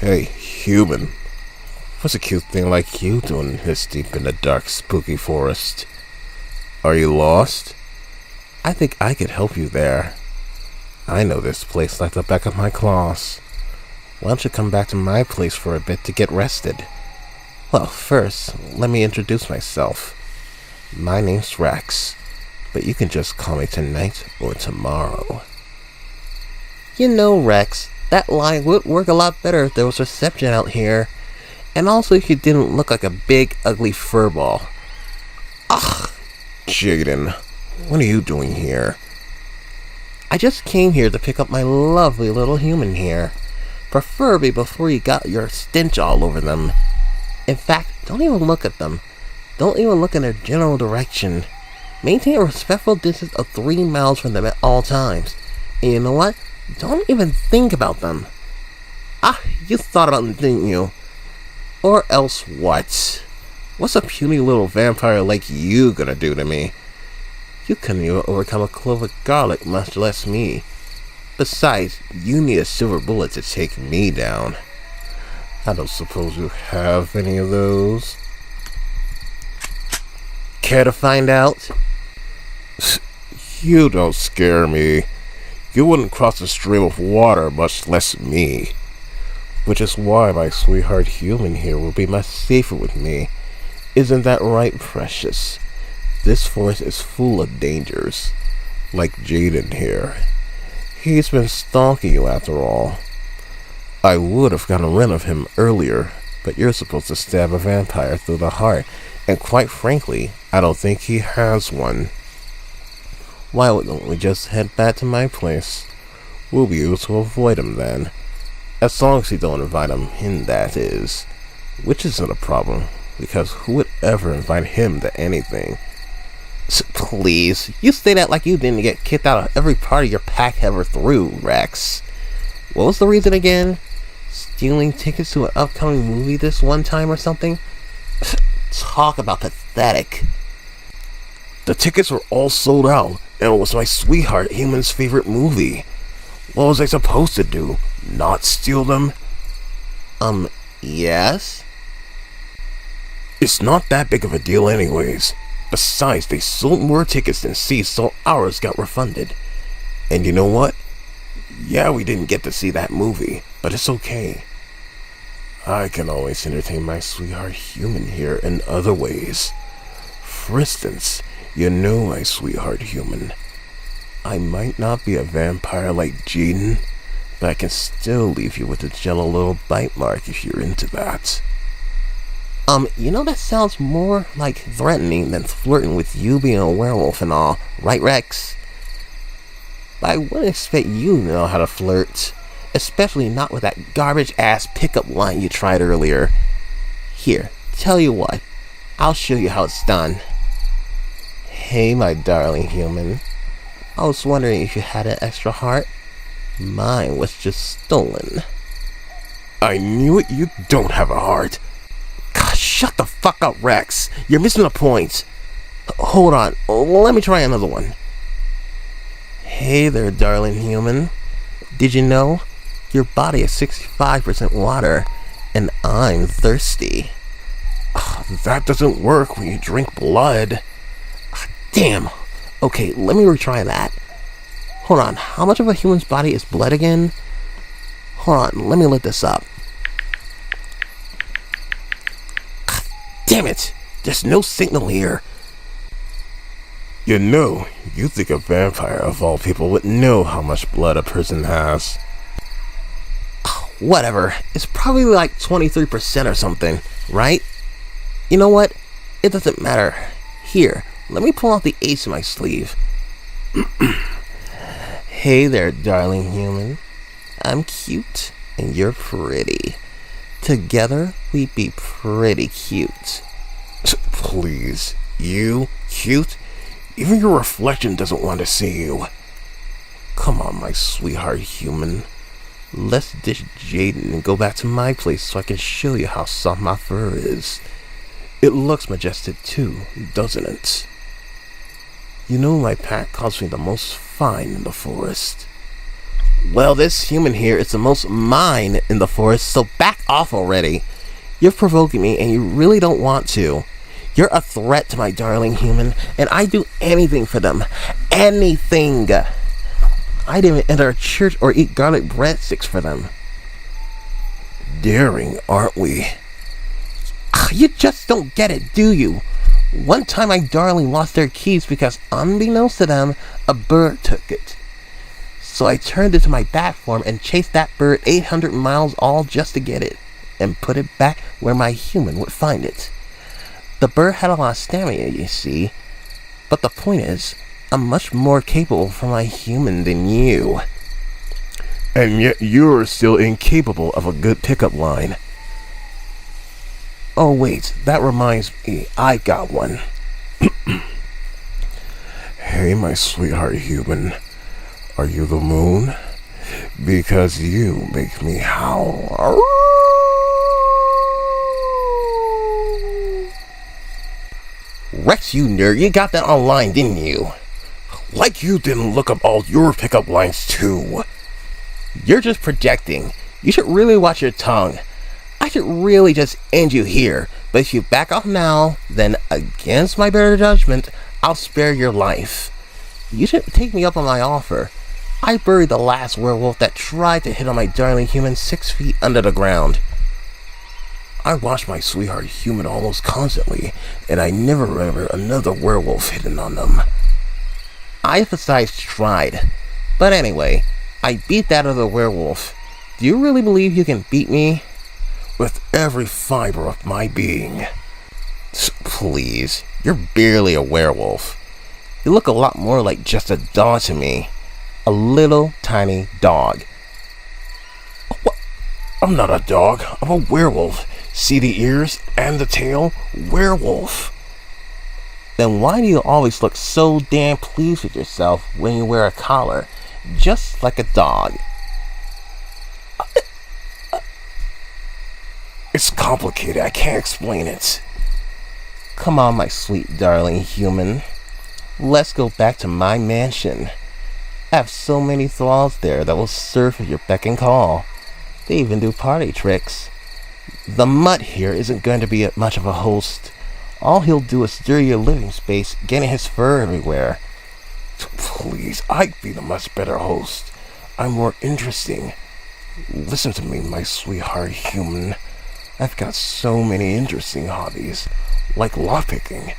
Hey, human. What's a cute thing like you doing this deep in the dark, spooky forest? Are you lost? I think I could help you there. I know this place like the back of my claws. Why don't you come back to my place for a bit to get rested? Well, first, let me introduce myself. My name's Rex, but you can just call me tonight or tomorrow. You know, Rex, that line would work a lot better if there was reception out here. And also if you didn't look like a big, ugly furball. Ugh! Jaden, what are you doing here? I just came here to pick up my lovely little human here. Preferably before you got your stench all over them. In fact, don't even look at them. Don't even look in their general direction. Maintain a respectful distance of 3 miles from them at all times. And you know what? Don't even think about them. Ah, you thought about them, didn't you? Or else what? What's a puny little vampire like you gonna do to me? You couldn't even overcome a clove of garlic, much less me. Besides, you need a silver bullet to take me down. I don't suppose you have any of those. Care to find out? You don't scare me. You wouldn't cross a stream of water, much less me. Which is why my sweetheart human here will be much safer with me. Isn't that right, precious? This forest is full of dangers. Like Jaden here. He's been stalking you after all. I would have gotten rid of him earlier, but you're supposed to stab a vampire through the heart, and quite frankly, I don't think he has one. Why wouldn't we just head back to my place? We'll be able to avoid him then. As long as you don't invite him in, that is. Which isn't a problem, because who would ever invite him to anything? Please, you say that like you didn't get kicked out of every party your pack ever threw, Rex. What was the reason again? Stealing tickets to an upcoming movie this one time or something? Talk about pathetic. The tickets were all sold out, and it was my sweetheart human's favorite movie. What was I supposed to do? Not steal them? Yes? It's not that big of a deal anyways. Besides, they sold more tickets than C, so ours got refunded. And you know what? Yeah, we didn't get to see that movie, but it's okay. I can always entertain my sweetheart human here in other ways. For instance, you know my sweetheart human. I might not be a vampire like Jaden, but I can still leave you with a gentle little bite mark if you're into that. You know that sounds more like threatening than flirting with you being a werewolf and all, right, Rex? But I wouldn't expect you to know how to flirt, especially not with that garbage-ass pickup line you tried earlier. Here, tell you what, I'll show you how it's done. Hey, my darling human. I was wondering if you had an extra heart. Mine was just stolen. I knew it, you don't have a heart. God, shut the fuck up, Rex. You're missing the point. Hold on, let me try another one. Hey there, darling human. Did you know? Your body is 65% water, and I'm thirsty. That doesn't work when you drink blood. Damn. Okay, let me retry that. Hold on, how much of a human's body is blood again? Hold on, let me look this up. God damn it! There's no signal here. You know, you think a vampire of all people would know how much blood a person has. Whatever, it's probably like 23% or something, right? You know what? It doesn't matter. Here, let me pull out the ace in my sleeve. Hey there, darling human. I'm cute, and you're pretty. Together, we'd be pretty cute. Please, you cute? Even your reflection doesn't want to see you. Come on, my sweetheart human. Let's ditch Jaden and go back to my place so I can show you how soft my fur is. It looks majestic too, doesn't it? You know my pack calls me the most fine in the forest. Well, this human here is the most mine in the forest, so back off already. You're provoking me and you really don't want to. You're a threat to my darling human, and I'd do anything for them. Anything. I'd even enter a church or eat garlic breadsticks for them. Daring, aren't we? You just don't get it, do you? One time my darling lost their keys because, unbeknownst to them, a bird took it. So I turned into my bat form and chased that bird 800 miles all just to get it, and put it back where my human would find it. The bird had a lot of stamina, you see, but the point is, I'm much more capable for my human than you. And yet you're still incapable of a good pickup line. Oh wait, that reminds me, I got one. Hey, my sweetheart human, are you the moon? Because you make me howl. Rex, you nerd, you got that online, didn't you? Like you didn't look up all your pickup lines too. You're just projecting. You should really watch your tongue. I should really just end you here, but if you back off now, then against my better judgment, I'll spare your life. You should take me up on my offer. I buried the last werewolf that tried to hit on my darling human 6 feet under the ground. I watch my sweetheart human almost constantly, and I never remember another werewolf hitting on them. I emphasize tried. But anyway, I beat that other werewolf. Do you really believe you can beat me? With every fiber of my being. Please, you're barely a werewolf. You look a lot more like just a dog to me. A little tiny dog. What? I'm not a dog, I'm a werewolf. See the ears and the tail? Werewolf. Then why do you always look so damn pleased with yourself when you wear a collar? Just like a dog. It's complicated, I can't explain it. Come on, my sweet darling human. Let's go back to my mansion. I have so many thralls there that will serve at your beck and call. They even do party tricks. The mutt here isn't going to be much of a host. All he'll do is stir your living space, getting his fur everywhere. Please, I'd be the much better host. I'm more interesting. Listen to me, my sweetheart human. I've got so many interesting hobbies, like lockpicking.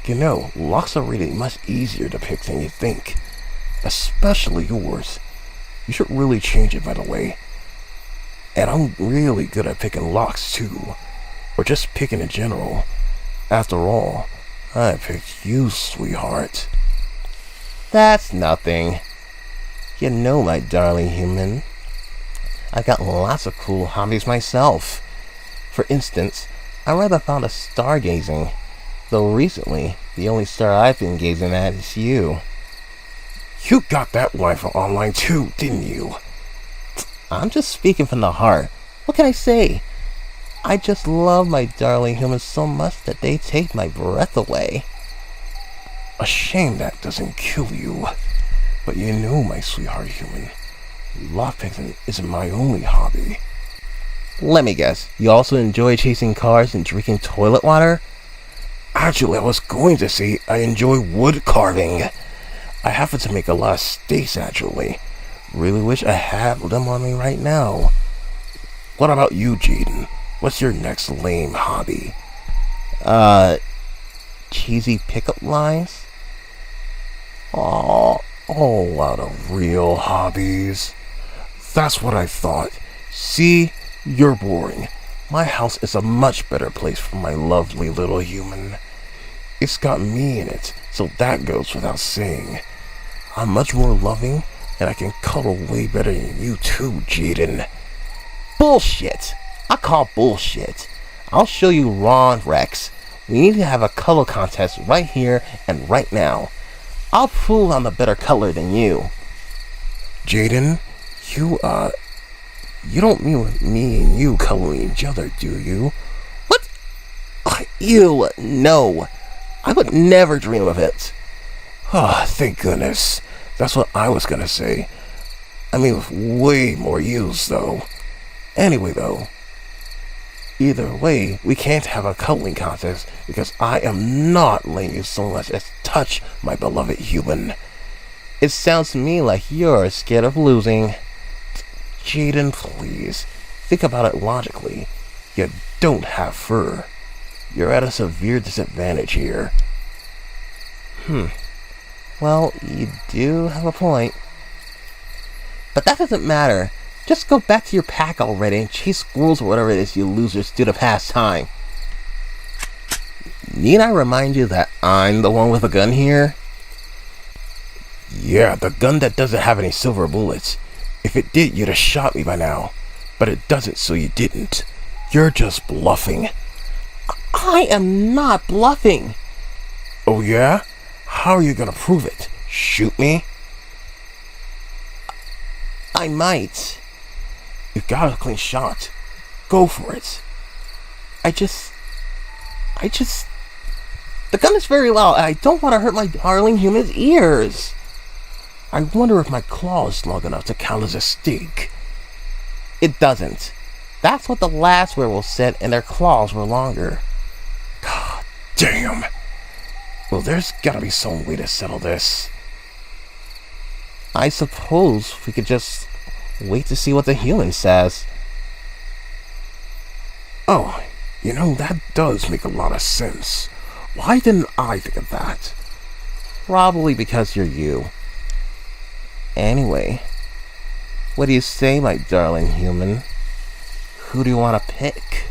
You know, locks are really much easier to pick than you think. Especially yours. You should really change it, by the way. And I'm really good at picking locks, too. Or just picking in general. After all, I picked you, sweetheart. That's nothing. You know, my darling human, I got lots of cool hobbies myself. For instance, I rather found a stargazing. Though recently, the only star I've been gazing at is you. You got that line from online too, didn't you? I'm just speaking from the heart. What can I say? I just love my darling humans so much that they take my breath away. A shame that doesn't kill you. But you know, my sweetheart human, lockpicking isn't my only hobby. Let me guess, you also enjoy chasing cars and drinking toilet water? Actually, I was going to say I enjoy wood carving. I happen to make a lot of steaks, actually. Really wish I had them on me right now. What about you, Jaden? What's your next lame hobby? Cheesy pickup lines? Aw, all lot of real hobbies. That's what I thought. See, you're boring. My house is a much better place for my lovely little human. It's got me in it, so that goes without saying. I'm much more loving, and I can cuddle way better than you too, Jaden. Bullshit! I call bullshit. I'll show you Ron Rex. We need to have a color contest right here and right now. I'll prove I'm a better color than you. Jaden, you don't mean with me and you coloring each other, do you? What? Ew, no. I would never dream of it. Oh, thank goodness. That's what I was gonna say. I mean with way more use, though. Anyway, though, either way, we can't have a cuddling contest because I am not letting you so much as touch my beloved human. It sounds to me like you're scared of losing. Jaden, please. Think about it logically. You don't have fur. You're at a severe disadvantage here. Well, you do have a point. But that doesn't matter. Just go back to your pack already and chase squirrels or whatever it is you losers do to pass time. Need I remind you that I'm the one with a gun here? Yeah, the gun that doesn't have any silver bullets. If it did, you'd have shot me by now. But it doesn't, so you didn't. You're just bluffing. I am not bluffing. Oh yeah? How are you gonna prove it? Shoot me? I might. You've got a clean shot. Go for it. I just... The gun is very loud. I don't want to hurt my darling human's ears. I wonder if my claw is long enough to count as a stake. It doesn't. That's what the last werewolf said, and their claws were longer. God damn. Well, there's gotta be some way to settle this. I suppose we could just wait to see what the human says. Oh, that does make a lot of sense. Why didn't I think of that? Probably because you're you. Anyway, what do you say, my darling human? Who do you want to pick?